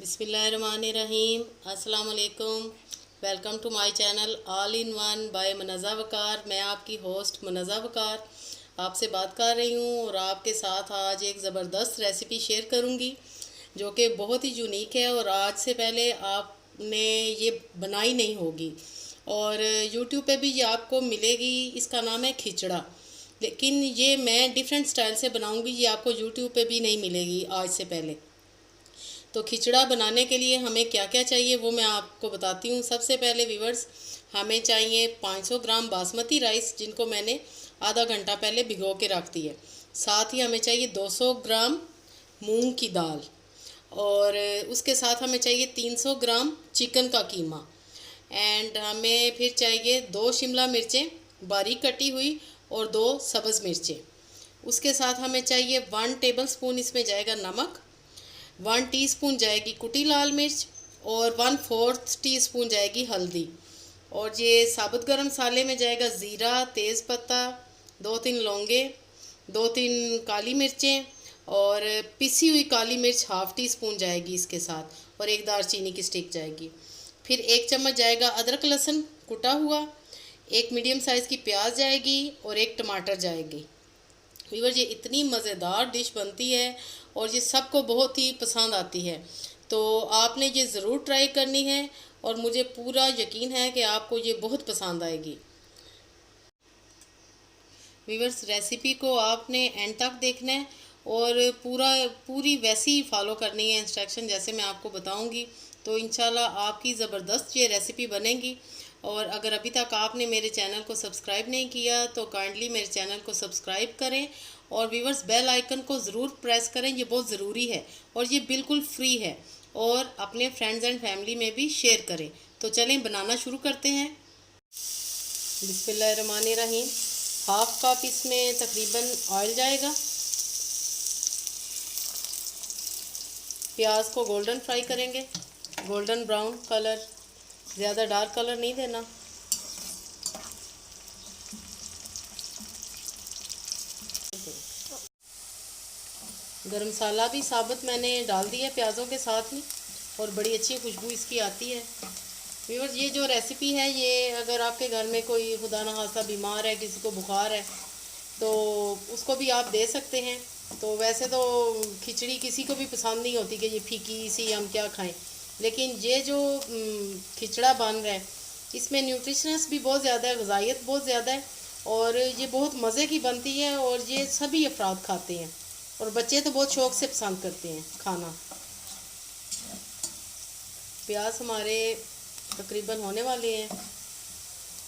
बिस्मिल्लाहिर्रहमानिर्रहीम। अस्सलाम वालेकुम। Welcome to my channel all in one by Munazza Waqar. मैं आपकी होस्ट मुनज़्ज़ा वक़ार आपसे बात कर रही हूँ और आपके साथ आज एक ज़बरदस्त रेसिपी शेयर करूँगी जो कि बहुत ही यूनिक है और आज से पहले आपने ये बनाई नहीं होगी और यूट्यूब पे भी ये आपको मिलेगी। इसका नाम है खिचड़ा, लेकिन ये मैं डिफरेंट स्टाइल से बनाऊँगी। ये आपको यूट्यूब पे भी नहीं मिलेगी आज से पहले। तो खिचड़ा बनाने के लिए हमें क्या क्या चाहिए वो मैं आपको बताती हूँ। सबसे पहले व्यूवर्स, हमें चाहिए 500 ग्राम बासमती राइस, जिनको मैंने आधा घंटा पहले भिगो के रख दी है। साथ ही हमें चाहिए 200 ग्राम मूंग की दाल और उसके साथ हमें चाहिए 300 ग्राम चिकन का कीमा। एंड हमें फिर चाहिए 2 शिमला मिर्चें बारीक कटी हुई और 2 सब्ज़ मिर्चें। उसके साथ हमें चाहिए 1 टेबलस्पून इसमें जाएगा नमक, 1 टीस्पून जाएगी कुटी लाल मिर्च और 1/4 टीस्पून जाएगी हल्दी। और ये साबुत गरम मसाले में जाएगा ज़ीरा, तेज़पत्ता, 2-3 लौंगे, 2-3 काली मिर्चें और पिसी हुई काली मिर्च हाफ़ टी स्पून जाएगी इसके साथ, और 1 दालचीनी की स्टिक जाएगी। फिर 1 चम्मच जाएगा अदरक लहसुन कुटा हुआ, 1 मीडियम साइज़ की प्याज जाएगी और 1 टमाटर जाएगी। व्यूअर्स, ये इतनी मज़ेदार डिश बनती है और ये सबको बहुत ही पसंद आती है, तो आपने ये ज़रूर ट्राई करनी है और मुझे पूरा यकीन है कि आपको ये बहुत पसंद आएगी। व्यूअर्स, रेसिपी को आपने एंड तक देखना है और पूरी वैसी ही फॉलो करनी है इंस्ट्रक्शन जैसे मैं आपको बताऊंगी, तो इंशाल्लाह आपकी ज़बरदस्त ये रेसिपी बनेगी। और अगर अभी तक आपने मेरे चैनल को सब्सक्राइब नहीं किया तो काइंडली मेरे चैनल को सब्सक्राइब करें और व्यूअर्स बेल आइकन को ज़रूर प्रेस करें, ये बहुत ज़रूरी है और ये बिल्कुल फ्री है। और अपने फ्रेंड्स एंड फैमिली में भी शेयर करें। तो चलें बनाना शुरू करते हैं। बिस्मिल्लाहिर्रहमानिर्रहीम। हाफ कप इसमें तकरीबन ऑयल जाएगा। प्याज को गोल्डन फ्राई करेंगे, गोल्डन ब्राउन कलर, ज़्यादा डार्क कलर नहीं देना। गरम मसाला भी साबुत मैंने डाल दिया प्याज़ों के साथ ही और बड़ी अच्छी खुशबू इसकी आती है। व्यूअर्स, ये जो रेसिपी है ये अगर आपके घर में कोई खुदा न खास्ता बीमार है, किसी को बुखार है, तो उसको भी आप दे सकते हैं। तो वैसे तो खिचड़ी किसी को भी पसंद नहीं होती कि ये फीकी सी हम क्या खाएं, लेकिन ये जो खिचड़ा बन रहा है इसमें न्यूट्रिशनस भी बहुत ज़्यादा है, ग़िज़ाइयत बहुत ज़्यादा है और ये बहुत मज़े की बनती है और ये सभी अफराद खाते हैं और बच्चे तो बहुत शौक़ से पसंद करते हैं खाना। प्याज हमारे तकरीबन होने वाले हैं।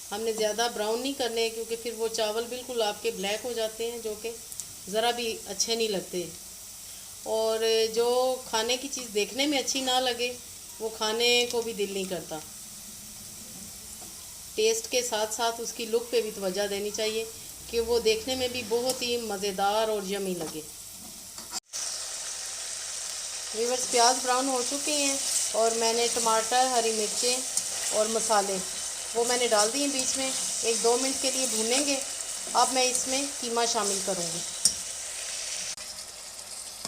हमने ज़्यादा ब्राउन नहीं करने क्योंकि फिर वो चावल बिल्कुल आपके ब्लैक हो जाते हैं, जो कि ज़रा भी अच्छे नहीं लगते। और जो खाने की चीज़ देखने में अच्छी ना लगे वो खाने को भी दिल नहीं करता। टेस्ट के साथ साथ उसकी लुक पे भी तवज्जो देनी चाहिए कि वो देखने में भी बहुत ही मज़ेदार और यमी लगे। व्यूअर्स, प्याज ब्राउन हो चुके हैं और मैंने टमाटर, हरी मिर्चें और मसाले वो मैंने डाल दिए बीच में। 1-2 मिनट के लिए भूनेंगे। अब मैं इसमें कीमा शामिल करूँगी।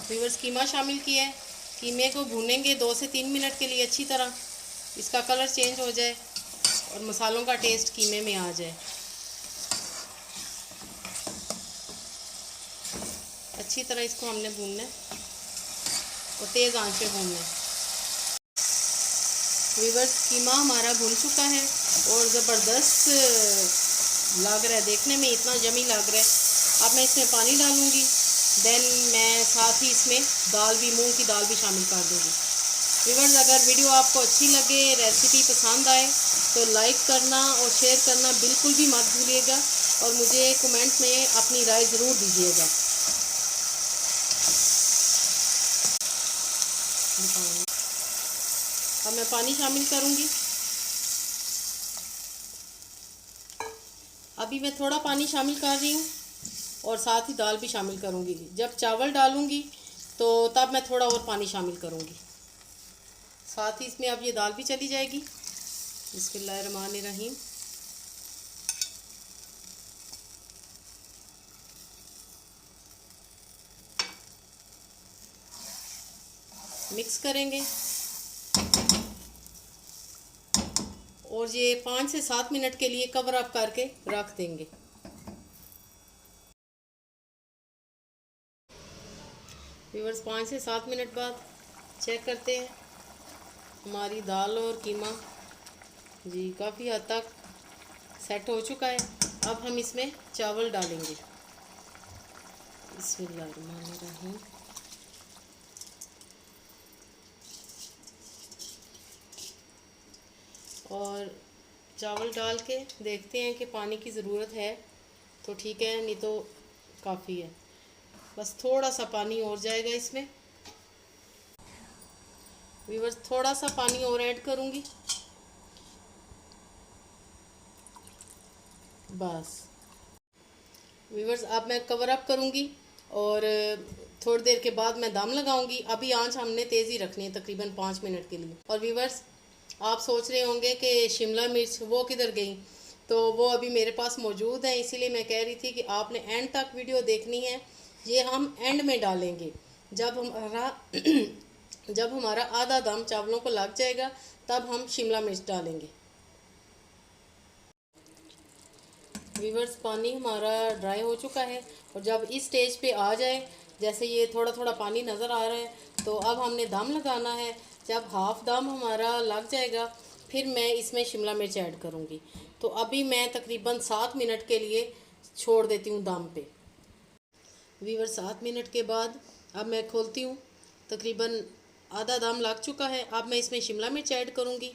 व्यूअर्स, कीमा शामिल किया है। कीमे को भूनेंगे 2 से 3 मिनट के लिए अच्छी तरह, इसका कलर चेंज हो जाए और मसालों का टेस्ट कीमे में आ जाए। अच्छी तरह इसको हमने भूनना है और तेज़ आंच पे भूनना है। व्यूअर्स, कीमा हमारा भून चुका है और ज़बरदस्त लग रहा है, देखने में इतना यमी लग रहा है। अब मैं इसमें पानी डालूँगी, देन मैं साथ ही इसमें दाल भी, मूंग की दाल भी शामिल कर दूँगी। व्यूअर्स, अगर वीडियो आपको अच्छी लगे, रेसिपी पसंद आए तो लाइक करना और शेयर करना बिल्कुल भी मत भूलिएगा और मुझे कमेंट में अपनी राय ज़रूर दीजिएगा। अब मैं पानी शामिल करूँगी। अभी मैं थोड़ा पानी शामिल कर रही हूँ और साथ ही दाल भी शामिल करूँगी। जब चावल डालूँगी तो तब मैं थोड़ा और पानी शामिल करूँगी। साथ ही इसमें अब ये दाल भी चली जाएगी। बिस्मिल्लाहिर्रहमानिर्रहीम। मिक्स करेंगे और ये 5 से 7 मिनट के लिए कवर अप करके रख देंगे। व्यूअर्स 5 से 7 मिनट बाद चेक करते हैं, हमारी दाल और कीमा जी काफ़ी हद तक सेट हो चुका है। अब हम इसमें चावल डालेंगे। बिस्मिल्लाहिर्रहमानिर्रहीम। और चावल डाल के देखते हैं कि पानी की ज़रूरत है तो ठीक है, नहीं तो काफ़ी है। बस थोड़ा सा पानी और जाएगा इसमें। व्यूअर्स थोड़ा सा पानी और ऐड करूँगी बस। व्यूअर्स अब मैं कवर अप करूँगी और थोड़ी देर के बाद मैं दम लगाऊंगी। अभी आंच हमने तेज़ी रखनी है तकरीबन 5 मिनट के लिए। और व्यूअर्स आप सोच रहे होंगे कि शिमला मिर्च वो किधर गई, तो वो अभी मेरे पास मौजूद है, इसीलिए मैं कह रही थी कि आपने एंड तक वीडियो देखनी है। ये हम एंड में डालेंगे जब हमारा जब हमारा आधा दम चावलों को लग जाएगा, तब हम शिमला मिर्च डालेंगे। व्यूअर्स पानी हमारा ड्राई हो चुका है और जब इस स्टेज पे आ जाए, जैसे ये थोड़ा थोड़ा पानी नज़र आ रहा है, तो अब हमने दम लगाना है। जब हाफ दम हमारा लग जाएगा, फिर मैं इसमें शिमला मिर्च ऐड करूँगी। तो अभी मैं तकरीबन 7 मिनट के लिए छोड़ देती हूँ दम पे। व्यूअर्स 7 मिनट के बाद अब मैं खोलती हूँ। तकरीबन आधा दम लग चुका है। अब मैं इसमें शिमला मिर्च ऐड करूँगी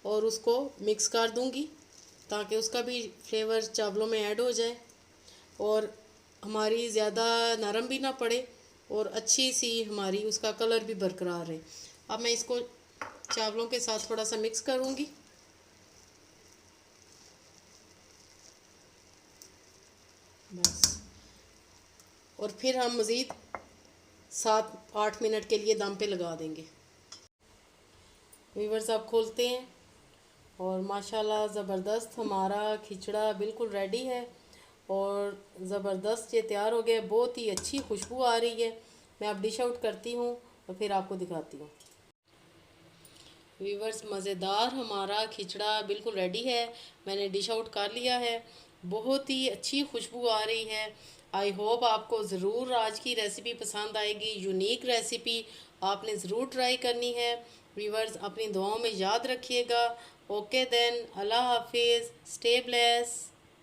और उसको मिक्स कर दूँगी ताकि उसका भी फ्लेवर चावलों में ऐड हो जाए और हमारी ज़्यादा नरम भी ना पड़े और अच्छी सी हमारी उसका कलर भी बरकरार रहे। अब मैं इसको चावलों के साथ थोड़ा सा मिक्स करूँगी बस। और फिर हम मज़ीद 7-8 मिनट के लिए दम पे लगा देंगे। व्यूअर्स आप खोलते हैं और माशाल्लाह ज़बरदस्त हमारा खिचड़ा बिल्कुल रेडी है और ज़बरदस्त ये तैयार हो गया। बहुत ही अच्छी खुशबू आ रही है। मैं अब डिश आउट करती हूँ और फिर आपको दिखाती हूँ। व्यूअर्स मज़ेदार हमारा खिचड़ा बिल्कुल रेडी है। मैंने डिश आउट कर लिया है। बहुत ही अच्छी खुशबू आ रही है। आई होप आपको ज़रूर आज की रेसिपी पसंद आएगी। यूनिक रेसिपी आपने ज़रूर ट्राई करनी है। व्यूअर्स अपनी दुआओं में याद रखिएगा। ओके देन, अल्लाह हाफिज़, स्टे ब्लेस।